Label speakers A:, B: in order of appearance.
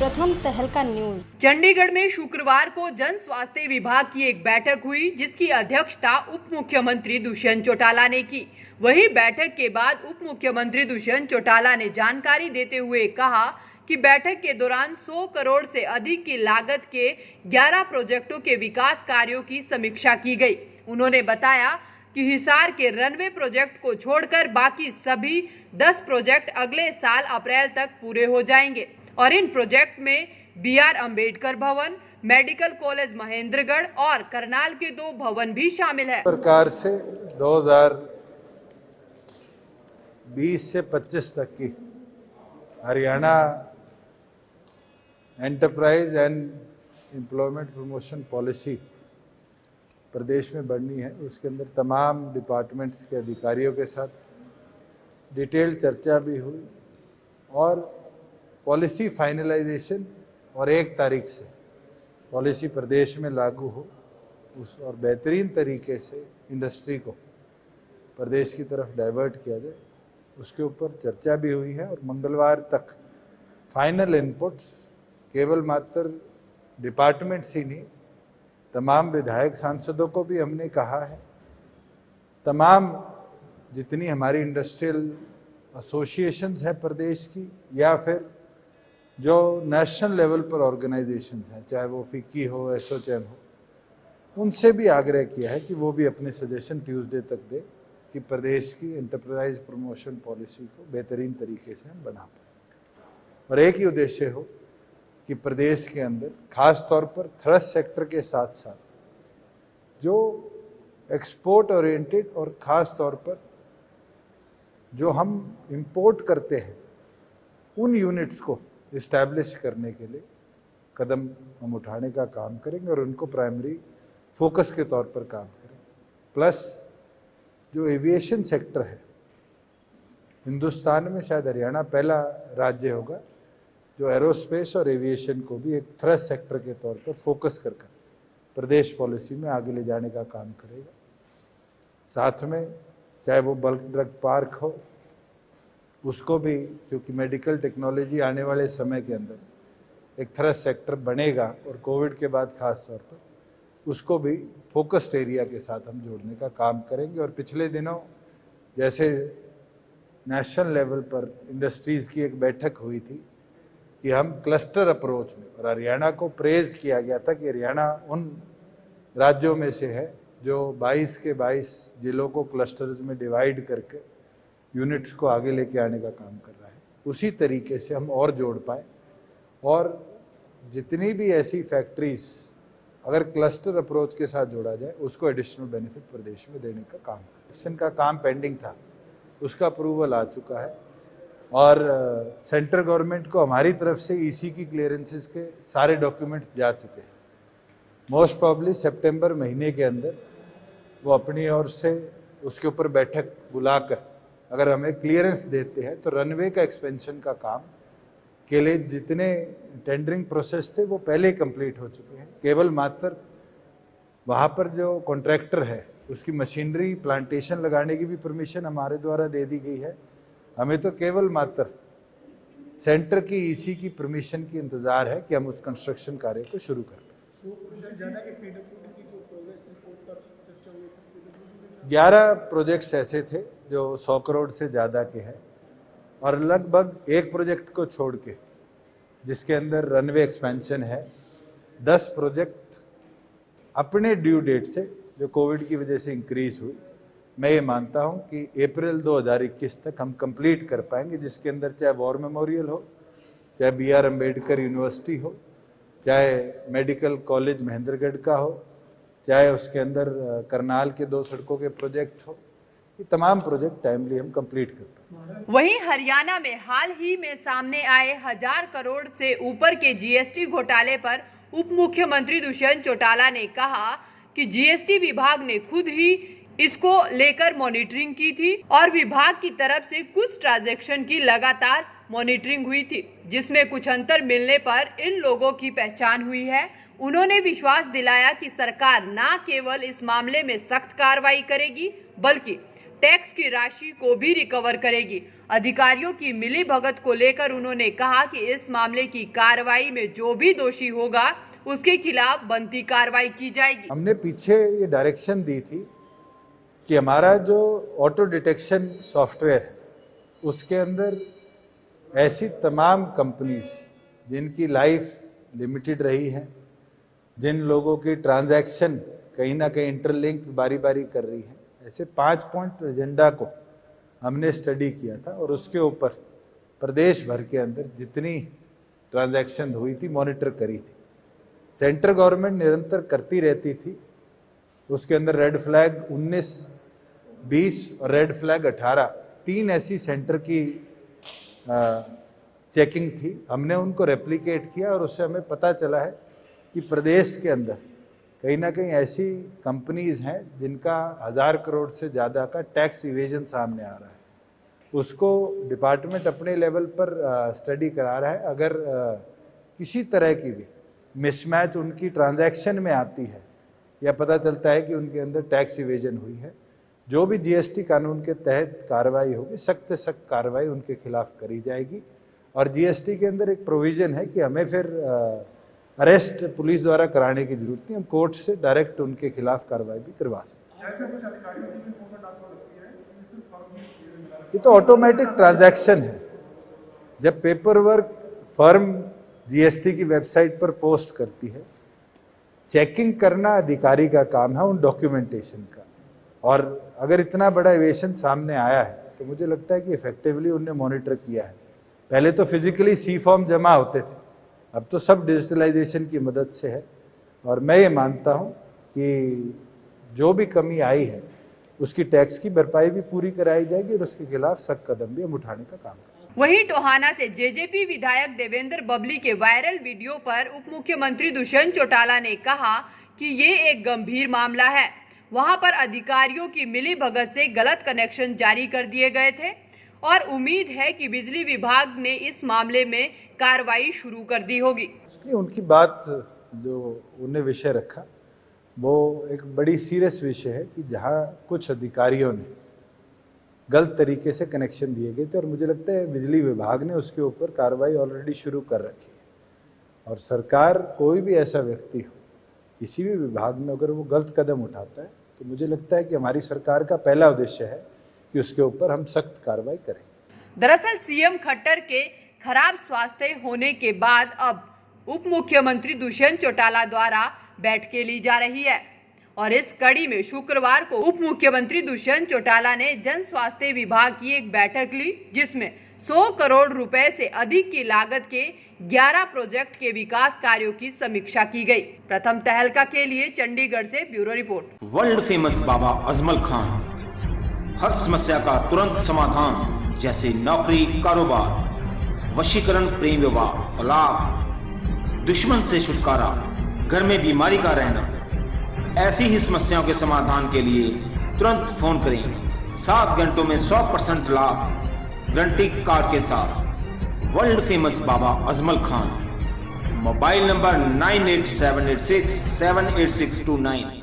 A: प्रथम तहलका न्यूज।
B: चंडीगढ़ में शुक्रवार को जन स्वास्थ्य विभाग की एक बैठक हुई, जिसकी अध्यक्षता उप मुख्यमंत्री दुष्यंत चौटाला ने की। वहीं बैठक के बाद उप मुख्यमंत्री दुष्यंत चौटाला ने जानकारी देते हुए कहा कि बैठक के दौरान 100 करोड़ से अधिक की लागत के 11 प्रोजेक्टों के विकास कार्यों की समीक्षा की गई। उन्होंने बताया कि हिसार के रनवे प्रोजेक्ट को छोड़कर बाकी सभी 10 प्रोजेक्ट अगले साल अप्रैल तक पूरे हो जाएंगे और इन प्रोजेक्ट में BR अम्बेडकर भवन, मेडिकल कॉलेज महेंद्रगढ़ और करनाल के 2 भवन भी शामिल है।
C: सरकार से 2020 से 25 तक की Haryana enterprise and employment promotion policy प्रदेश में बननी है। उसके अंदर तमाम डिपार्टमेंट्स के अधिकारियों के साथ डिटेल चर्चा भी हुई और पॉलिसी फाइनलाइजेशन और 1 तारीख से पॉलिसी प्रदेश में लागू हो उस और बेहतरीन तरीके से इंडस्ट्री को प्रदेश की तरफ डाइवर्ट किया जाए, उसके ऊपर चर्चा भी हुई है। और मंगलवार तक फाइनल इनपुट्स केवल मात्र डिपार्टमेंट्स ही नहीं, तमाम विधायक सांसदों को भी हमने कहा है, तमाम जितनी हमारी इंडस्ट्रियल एसोसिएशंस है प्रदेश की या फिर जो नेशनल लेवल पर ऑर्गेनाइजेशंस हैं, चाहे वो फिक्की हो, एसोचैम हो, उनसे भी आग्रह किया है कि वो भी अपने सजेशन ट्यूसडे तक दे कि प्रदेश की एंटरप्राइज प्रमोशन पॉलिसी को बेहतरीन तरीके से हम बना पाए। और एक ही उद्देश्य हो कि प्रदेश के अंदर खास तौर पर थ्रस्ट सेक्टर के साथ साथ जो एक्सपोर्ट ओरिएंटेड और ख़ास तौर पर जो हम इंपोर्ट करते हैं उन यूनिट्स को इस्टेब्लिश करने के लिए कदम हम उठाने का काम करेंगे और उनको प्राइमरी फोकस के तौर पर काम करेंगे। प्लस जो एविएशन सेक्टर है, हिंदुस्तान में शायद हरियाणा पहला राज्य होगा जो एरोस्पेस और एविएशन को भी एक थ्रस्ट सेक्टर के तौर पर फोकस कर प्रदेश पॉलिसी में आगे ले जाने का काम करेगा। साथ में चाहे वो बल्क ड्रग पार्क हो, उसको भी, क्योंकि मेडिकल टेक्नोलॉजी आने वाले समय के अंदर एक थ्रस्ट सेक्टर बनेगा और कोविड के बाद खास तौर पर उसको भी फोकस्ड एरिया के साथ हम जोड़ने का काम करेंगे। और पिछले दिनों जैसे नेशनल लेवल पर इंडस्ट्रीज़ की एक बैठक हुई थी कि हम क्लस्टर अप्रोच में, और हरियाणा को प्रेज़ किया गया था कि हरियाणा उन राज्यों में से है जो 22 के 22 जिलों को क्लस्टर्स में डिवाइड करके यूनिट्स को आगे लेके आने का काम कर रहा है। उसी तरीके से हम और जोड़ पाए और जितनी भी ऐसी फैक्ट्रीज अगर क्लस्टर अप्रोच के साथ जोड़ा जाए उसको एडिशनल बेनिफिट प्रदेश में देने का काम एक्शन का काम पेंडिंग था, उसका अप्रूवल आ चुका है और सेंट्रल गवर्नमेंट को हमारी तरफ से EC की क्लियरेंसेस के सारे डॉक्यूमेंट्स जा चुके हैं। मोस्ट प्रॉब्ली सितंबर महीने के अंदर वो अपनी ओर से उसके ऊपर बैठक बुलाकर अगर हमें क्लियरेंस देते हैं तो रनवे का एक्सपेंशन का काम के लिए जितने टेंडरिंग प्रोसेस थे वो पहले ही कंप्लीट हो चुके हैं। केवल मात्र वहाँ पर जो कॉन्ट्रैक्टर है उसकी मशीनरी प्लांटेशन लगाने की भी परमिशन हमारे द्वारा दे दी गई है। हमें तो केवल मात्र सेंटर की EC की परमिशन की इंतज़ार है कि हम उस कंस्ट्रक्शन कार्य को शुरू कर पाएँ। 11 प्रोजेक्ट्स ऐसे थे जो 100 करोड़ से ज़्यादा के हैं और लगभग एक प्रोजेक्ट को छोड़ के जिसके अंदर रनवे एक्सपेंशन है, 10 प्रोजेक्ट अपने ड्यू डेट से जो कोविड की वजह से इंक्रीज हुई, मैं ये मानता हूँ कि अप्रैल 2021 तक हम कंप्लीट कर पाएंगे, जिसके अंदर चाहे वॉर मेमोरियल हो, चाहे BR अम्बेडकर यूनिवर्सिटी हो, चाहे मेडिकल कॉलेज महेंद्रगढ़ का हो, चाहे उसके अंदर करनाल के 2 सड़कों के प्रोजेक्ट हो, ये तमाम प्रोजेक्ट टाइमली हम कंप्लीट कर पाएं।
B: वहीं हरियाणा में हाल ही में सामने आए 1000 करोड़ से ऊपर के GST घोटाले पर उप मुख्यमंत्री दुष्यंत चौटाला ने कहा कि GST विभाग ने खुद ही इसको लेकर मॉनिटरिंग की थी और विभाग की तरफ से कुछ ट्रांजैक्शन की लगातार मॉनिटरिंग हुई थी, जिसमें कुछ अंतर मिलने पर इन लोगों की पहचान हुई है। उन्होंने विश्वास दिलाया कि सरकार न केवल इस मामले में सख्त कार्रवाई करेगी बल्कि टैक्स की राशि को भी रिकवर करेगी। अधिकारियों की मिली भगत को लेकर उन्होंने कहा कि इस मामले की कार्रवाई में जो भी दोषी होगा उसके खिलाफ बनती कार्रवाई की जाएगी।
C: हमने पीछे ये डायरेक्शन दी थी कि हमारा जो ऑटो डिटेक्शन सॉफ्टवेयर है उसके अंदर ऐसी तमाम कंपनीज जिनकी लाइफ लिमिटेड रही है, जिन लोगों की ट्रांजैक्शन कहीं ना कहीं इंटरलिंक बारी बारी कर रही है, ऐसे 5 पॉइंट एजेंडा को हमने स्टडी किया था और उसके ऊपर प्रदेश भर के अंदर जितनी ट्रांजैक्शन हुई थी मॉनिटर करी थी। सेंट्रल गवर्नमेंट निरंतर करती रहती थी। उसके अंदर रेड फ्लैग 19, 20 और रेड फ्लैग 18, 3 ऐसी सेंटर की चेकिंग थी। हमने उनको रेप्लिकेट किया और उससे हमें पता चला है कि प्रदेश के अंदर कहीं ना कहीं ऐसी कंपनीज हैं जिनका 1000 करोड़ से ज़्यादा का टैक्स इवेजन सामने आ रहा है। उसको डिपार्टमेंट अपने लेवल पर स्टडी करा रहा है। अगर किसी तरह की भी मिसमैच उनकी ट्रांजैक्शन में आती है या पता चलता है कि उनके अंदर टैक्स इवेजन हुई है, जो भी जीएसटी कानून के तहत कार्रवाई होगी, सख्त से सख्त कार्रवाई उनके खिलाफ करी जाएगी। और जीएसटी के अंदर एक प्रोविज़न है कि हमें फिर अरेस्ट पुलिस द्वारा कराने की जरूरत नहीं, हम कोर्ट से डायरेक्ट उनके खिलाफ कार्रवाई भी करवा सकते हैं। ये तो ऑटोमेटिक ट्रांजैक्शन है। जब पेपर वर्क फर्म जीएसटी की वेबसाइट पर पोस्ट करती है, चेकिंग करना अधिकारी का काम है उन डॉक्यूमेंटेशन का। और अगर इतना बड़ा इवेशन सामने आया है तो मुझे लगता है कि इफेक्टिवली उन्होंने मॉनिटर किया है। पहले तो फिजिकली सी फॉर्म जमा होते थे, अब तो सब डिजिटलाइजेशन की मदद से है। और मैं ये मानता हूँ कि जो भी कमी आई है उसकी टैक्स की भरपाई भी पूरी कराई जाएगी और उसके खिलाफ सख्त कदम भी हम उठाने का काम करेंगे।
B: वहीं टोहाना से जेजेपी विधायक देवेंद्र बबली के वायरल वीडियो पर उप मुख्यमंत्री दुष्यंत चौटाला ने कहा कि ये एक गंभीर मामला है। वहां पर अधिकारियों की मिली भगत से गलत कनेक्शन जारी कर दिए गए थे और उम्मीद है कि बिजली विभाग ने इस मामले में कार्रवाई शुरू कर दी होगी।
C: उनकी बात जो उन्हें विषय रखा वो एक बड़ी सीरियस विषय है कि जहां कुछ अधिकारियों ने गलत तरीके से कनेक्शन दिए गए थे और मुझे लगता है बिजली विभाग ने उसके ऊपर कार्रवाई ऑलरेडी शुरू कर रखी है। और सरकार कोई भी ऐसा व्यक्ति हो किसी भी विभाग में अगर वो गलत कदम उठाता है तो मुझे लगता है कि हमारी सरकार का पहला उद्देश्य है कि उसके ऊपर हम सख्त कार्रवाई करें।
B: दरअसल सीएम खट्टर के खराब स्वास्थ्य होने के बाद अब उप मुख्यमंत्री दुष्यंत चौटाला द्वारा बैठकें ली जा रही है और इस कड़ी में शुक्रवार को उप मुख्यमंत्री दुष्यंत चौटाला ने जन स्वास्थ्य विभाग की एक बैठक ली, जिसमें 100 करोड़ रुपए से अधिक की लागत के 11 प्रोजेक्ट के विकास कार्यों की समीक्षा की गई। प्रथम तहलका के लिए चंडीगढ़ से bureau report.
A: World famous Baba Ajmal Khan हर समस्या का तुरंत समाधान, जैसे नौकरी, कारोबार, वशीकरण, प्रेम विवाह, तलाक, दुश्मन से छुटकारा, घर में बीमारी का रहना, ऐसी ही समस्याओं के समाधान के लिए तुरंत फोन करें। 7 घंटों में 100% लाभ गारंटी कार्ड के साथ। World famous Baba Ajmal Khan. Mobile number 9878678629।